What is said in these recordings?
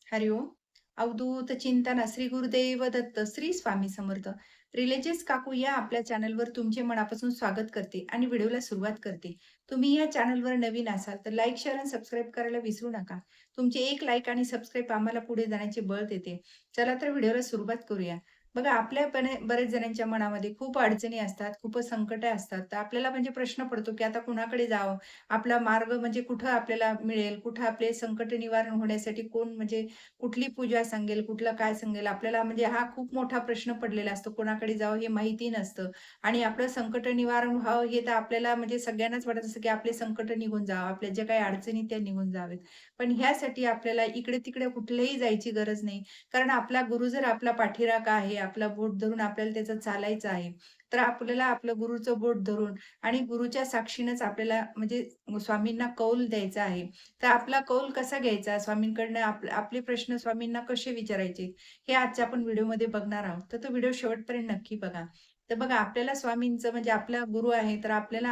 हरिओम. अवधूत चिंतन श्री गुरुदेव दत्त श्री स्वामी समर्थ. रिलीजियस काकू या आपल्या चॅनलवर तुमचे मनापासून स्वागत करते आणि व्हिडिओला सुरुवात करते. तुम्ही या चॅनलवर नवीन असाल तर लाईक, शेअर आणि सबस्क्राईब करायला विसरू नका. तुमचे एक लाईक आणि सबस्क्राईब आम्हाला पुढे जाण्याचे बळ देते. चला तर व्हिडिओला सुरुवात करूया. बघा आपल्या पण बरेच जणांच्या मनामध्ये खूप अडचणी असतात, खूपच संकटे असतात. तर आपल्याला म्हणजे प्रश्न पडतो, की आता कुणाकडे जावं? आपला मार्ग म्हणजे कुठं आपल्याला मिळेल? कुठं आपले संकट निवारण होण्यासाठी कोण म्हणजे कुठली पूजा सांगेल, कुठलं काय सांगेल, आपल्याला म्हणजे हा खूप मोठा प्रश्न पडलेला असतो. कोणाकडे जावं हे माहिती नसतं आणि आपलं संकट निवारण व्हावं हे तर आपल्याला म्हणजे सगळ्यांनाच वाटत असतं, की आपले संकट निघून जावं, आपल्या ज्या काही अडचणी त्या निघून जावेत. पण ह्यासाठी आपल्याला इकडे-तिकडे कुठेही जायची गरज नाही. कारण आपला गुरु जर आपला पाठीराखा आहे, आपला बोट धरून आपल्याला त्याचं चालायचं आहे, तर आपल्याला आपलं गुरुचं बोट धरून आणि गुरुच्या साक्षीनंच आपल्याला म्हणजे स्वामींना कौल द्यायचा आहे. तर आपला कौल कसा घ्यायचा? स्वामींकडनं आपले प्रश्न स्वामींना कसे विचारायचे? हे आजच्या आपण व्हिडिओमध्ये बघणार आहोत. तर तो व्हिडिओ शेवटपर्यंत नक्की बघा. तर बघा आपल्याला स्वामींचं म्हणजे आपला गुरु आहे, तर आपल्याला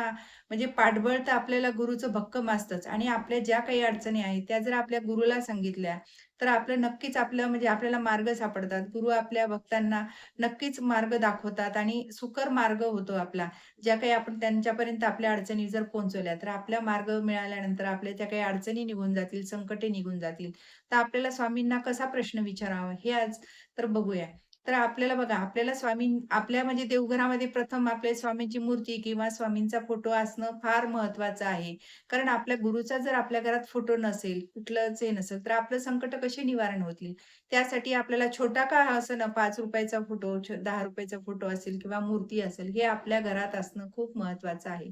म्हणजे पाठबळ तर आपल्याला गुरुचं भक्कम असतंच आणि आपल्या ज्या काही अडचणी आहेत, त्या जर आपल्या गुरुला सांगितल्या, तर आपलं नक्कीच आपलं म्हणजे आपल्याला मार्ग सापडतात. गुरु आपल्या भक्तांना नक्कीच मार्ग दाखवतात आणि सुकर मार्ग होतो आपला. ज्या काही आपण त्यांच्यापर्यंत आपल्या अडचणी जर पोहोचवल्या, तर आपला मार्ग मिळाल्यानंतर आपल्या त्या काही अडचणी निघून जातील, संकटे निघून जातील. तर आपल्याला स्वामींना कसा प्रश्न विचारावा हे आज तर बघूया. तर आपल्याला बघा, आपल्याला आपल्या म्हणजे देवघरामध्ये प्रथम आपल्या स्वामींची मूर्ती किंवा स्वामींचा फोटो असणं फार महत्त्वाचं आहे. कारण आपल्या गुरुचा जर आपल्या घरात फोटो नसेल, कुठलंच हे नसेल, तर आपलं संकट कसे निवारण होतील? त्यासाठी आपल्याला छोटा का असेना ₹5 फोटो, ₹10 फोटो असेल किंवा मूर्ती असेल, हे आपल्या घरात असणं खूप महत्त्वाचं आहे.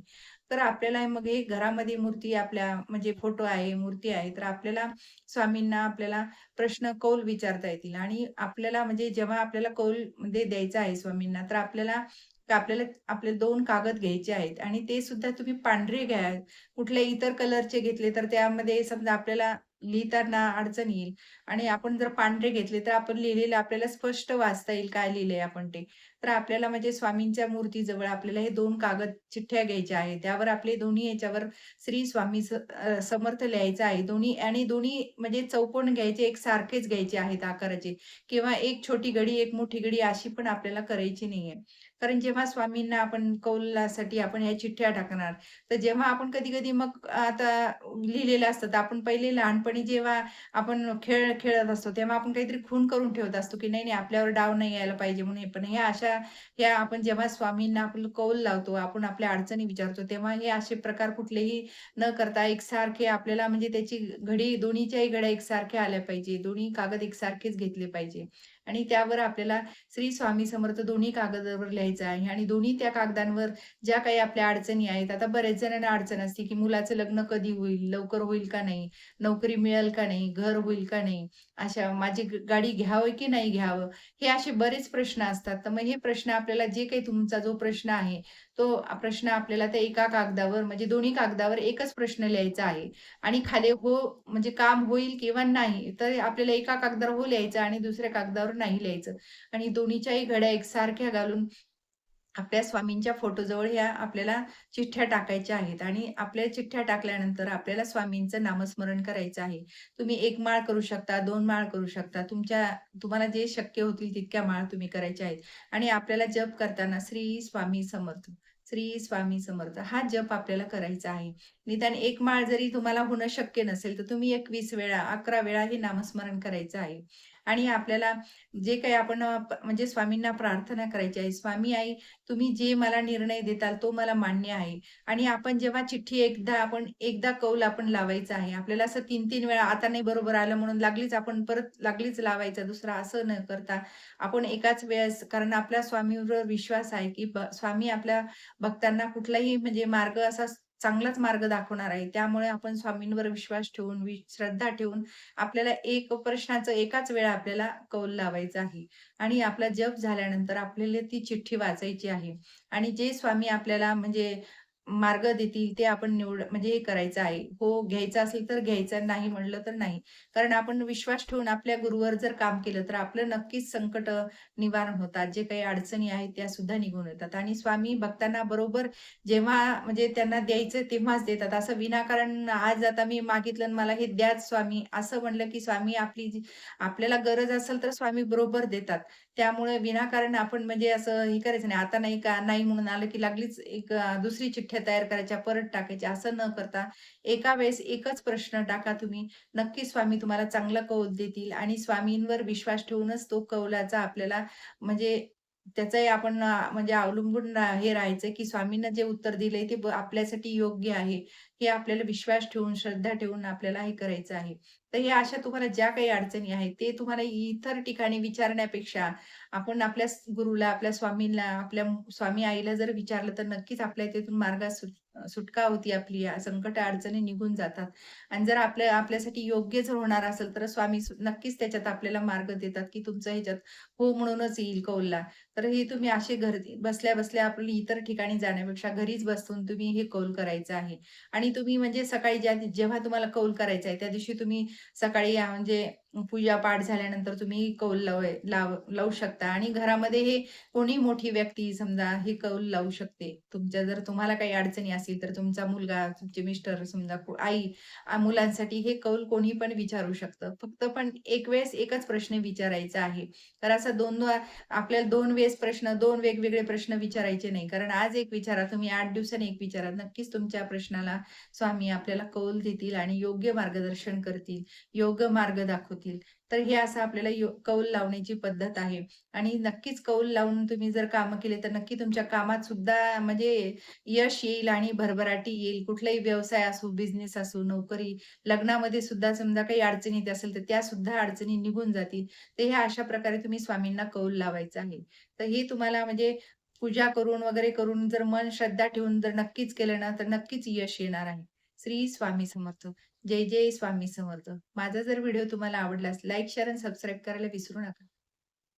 तर आपल्याला मग हे घरामध्ये मूर्ती आपल्या म्हणजे फोटो आहे, मूर्ती आहे, तर आपल्याला स्वामींना आपल्याला प्रश्न कौल विचारता येतील आणि आपल्याला म्हणजे जेव्हा आपल्याला कौल म्हणजे द्यायचा आहे स्वामींना, तर आपल्याला आपले 2 कागद घ्यायचे आहेत आणि ते सुद्धा तुम्ही पांढरे घ्या. कुठल्या इतर कलरचे घेतले, तर त्यामध्ये समजा आपल्याला लिहिताना अडचण येईल आणि आपण जर पांढरे घेतले, तर आपण लिहिलेलं आपल्याला स्पष्ट वाचता येईल काय लिहिलंय आपण ते. तर आपल्याला म्हणजे स्वामींच्या मूर्तीजवळ आपल्याला हे 2 कागद चिठ्ठ्या घ्यायच्या आहेत. त्यावर आपले दोन्ही याच्यावर श्री स्वामी समर्थ लिहायचं आहे. दोन्ही म्हणजे चौकोन घ्यायचे, एकसारखेच घ्यायचे आहेत आकाराचे किंवा एक छोटी घडी, एक मोठी घडी अशी पण आपल्याला करायची नाहीये. कारण जेव्हा स्वामींना आपण कौलासाठी आपण ह्या चिठ्ठ्या टाकणार, तर जेव्हा आपण कधी-कधी मग आता लिहिलेलं असतं, तर आपण पहिले लहानपणी जेव्हा आपण खेळ खेळत असतो, तेव्हा आपण काहीतरी खूण करून ठेवत असतो, की नाही, नाही आपल्यावर डाव नाही यायला पाहिजे म्हणून. पण ह्या आपण जेव्हा स्वामींना आपलं कौल लावतो, आपण आपल्या अडचणी विचारतो, तेव्हा हे असे प्रकार कुठलेही न करता एकसारखे आपल्याला म्हणजे त्याची घडी दोन्हीच्याही घड्या एकसारख्या आल्या पाहिजे. दोन्ही कागद एकसारखेच घेतले पाहिजे आणि त्यावर आपल्याला श्री स्वामी समर्थ दोन्ही कागदावर लिहायचं आहे आणि दोन्ही त्या कागदांवर ज्या काही आपल्या अडचणी आहेत. आता बरेच जणांना अडचण असते, की मुलाचं लग्न कधी होईल? लवकर होईल का नाही? नोकरी मिळेल का नाही? घर होईल का नाही? अशा माझी गाडी घ्यावं की नाही घ्यावं? हे असे बरेच प्रश्न असतात. तर मग हे प्रश्न आपल्याला जे काही तुमचा जो प्रश्न आहे, तो प्रश्न आपल्याला त्या एका कागदावर म्हणजे दोन्ही कागदावर एकच प्रश्न लिहायचा आहे आणि खाली हो म्हणजे काम होईल किंवा नाही, तर आपल्याला एका कागदावर हो लिहायचं आणि दुसऱ्या कागदावर नाही लिहायचं आणि दोन्हीच्याही घड्या एकसारख्या घालून आपल्या स्वामींच्या फोटोजवळ ह्या आपल्याला चिठ्ठ्या टाकायच्या आहेत आणि आपल्या चिठ्ठ्या टाकल्यानंतर आपल्याला स्वामींचं नामस्मरण करायचं आहे. तुम्ही 1 माळ करू शकता, 2 माळ करू शकता. तुम्हाला जे शक्य होतील तितक्या माळ तुम्ही करायच्या आहेत आणि आपल्याला जप करताना श्री स्वामी समर्थ, श्री स्वामी समर्थ हा जप आपल्याला करायचा आहे. निदान 1 माळ जरी तुम्हाला होणं शक्य नसेल, तर तुम्ही 21 वेळा, 11 वेळा हे नामस्मरण करायचं आहे आणि आपल्याला जे काही आपण म्हणजे स्वामींना प्रार्थना करायची आहे. स्वामी आई तुम्ही जे मला निर्णय देताल तो मला मान्य आहे. आणि आपण जेव्हा चिठ्ठी एकदा कौल आपण लावायचा आहे. आपल्याला असं 3-3 वेळा आता नाही बरोबर आलं म्हणून लागलीच लावायचा दुसरा असं न करता आपण एकाच वेळेस कारण आपल्या स्वामीवर विश्वास आहे, की स्वामी आपल्या भक्तांना कुठलाही म्हणजे मार्ग असा चांगलाच मार्ग दाखवणार आहे. त्यामुळे आपण स्वामींवर विश्वास ठेवून, श्रद्धा ठेवून आपल्याला एक प्रश्नाचं एकाच वेळा आपल्याला कौल लावायचा आहे. आणि आपला जप झाल्यानंतर आपल्याला ती चिठ्ठी वाचायची आहे आणि जे स्वामी आपल्याला म्हणजे मार्ग देतील ते आपण म्हणजे हे करायचं आहे. हो, घ्यायचं असेल तर घ्यायचं, नाही म्हणलं तर नाही. कारण आपण विश्वास ठेवून आपल्या गुरूवर जर काम केलं, तर आपलं नक्कीच संकट निवारण होतात. जे काही अडचणी आहेत त्या सुद्धा निघून येतात आणि स्वामी भक्तांना बरोबर जेव्हा म्हणजे त्यांना द्यायचं तेव्हाच देतात. असं विनाकारण आज आता मी मागितलं आणि मला हे द्याच स्वामी असं म्हणलं, की स्वामी आपली जी आपल्याला गरज असेल तर स्वामी बरोबर देतात. त्यामुळे विनाकारण आपण म्हणजे असं हे करायचं नाही. आता नाही का, नाही म्हणून आलं की लागलीच एक दुसरी चिठ्ठ्या तयार करायच्या, परत टाकायच्या असं न करता एका वेळेस एकच प्रश्न टाका तुम्ही. नक्कीच स्वामी तुम्हाला चांगला कौल देतील आणि स्वामींवर विश्वास ठेवूनच तो कौलाचा आपल्याला म्हणजे त्याचंही आपण म्हणजे अवलंबून हे राहायचं की स्वामींना जे उत्तर दिलंय ते आपल्यासाठी योग्य आहे. हे आपल्याला विश्वास ठेवून, श्रद्धा ठेवून आपल्याला हे करायचं आहे. तर हे अशा तुम्हाला ज्या काही अडचणी आहेत, ते तुम्हाला इतर ठिकाणी विचारण्यापेक्षा आपण आपल्या गुरूला, आपल्या स्वामींना, आपल्या स्वामी आईला जर विचारलं, तर नक्कीच आपल्या त्यातून मार्गात सुटका होती आपली. संकट, अडचणी निघून जातात आणि जर आपल्यासाठी योग्य जर होणार असेल, तर स्वामी नक्कीच त्याच्यात आपल्याला मार्ग देतात, की तुमचं ह्याच्यात हो म्हणूनच येईल कौलला. तर हे तुम्ही असे घरी बसल्या-बसल्या आपली इतर ठिकाणी जाण्यापेक्षा घरीच बसून तुम्ही हे कौल करायचं आहे. आणि तुम्ही म्हणजे सकाळी जेव्हा तुम्हाला कौल करायचा आहे, त्या दिवशी तुम्ही सकाळी म्हणजे पूजा-पाठ झाल्यानंतर तुम्ही कौल लावू शकता आणि घरामध्ये हे कोणी मोठी व्यक्ती समजा हे कौल लावू शकते. जर तुम्हाला काही अडचणी असतील, तर तुमचा मुलगा, तुमचे मिस्टर समजा आई मुलांसाठी हे कौल कोणी पण विचारू शकतं. फक्त पण एक वेळेस एकच प्रश्न विचारायचा आहे. तर असं 2 आपल्याला 2 वेळेस प्रश्न, 2 वेगवेगळे प्रश्न विचारायचे नाही. कारण आज एक विचारा, तुम्ही 8 दिवसांनी एक विचारा. नक्कीच तुमच्या प्रश्नाला स्वामी आपल्याला कौल देतील आणि योग्य मार्गदर्शन करतील, योग्य मार्ग दाखवतील. तर हे असं आपल्याला कौल लावण्याची पद्धत आहे आणि नक्कीच कौल लावून तुम्ही जर कामं केली, तर नक्की तुमच्या कामात सुद्धा म्हणजे यश येईल आणि भरभराटी येईल. कुठलाही व्यवसाय असो, बिझनेस असो, नोकरी, लग्नामध्ये सुद्धा समजा काही अडचणी येत असेल, तर त्या सुद्धा अडचणी निघून जातील. तर ह्या अशा प्रकारे तुम्ही स्वामींना कौल लावायचा आहे. तर हे तुम्हाला म्हणजे पूजा करून वगैरे करून जर मन श्रद्धा ठेवून जर नक्कीच केलं ना, तर नक्कीच यश येणार आहे. श्री स्वामी समर्थ. जय जय स्वामी समर्थ. माझा जर व्हिडिओ तुम्हाला आवडला लाईक, शेअर आणि सबस्क्राईब करायला विसरू नका.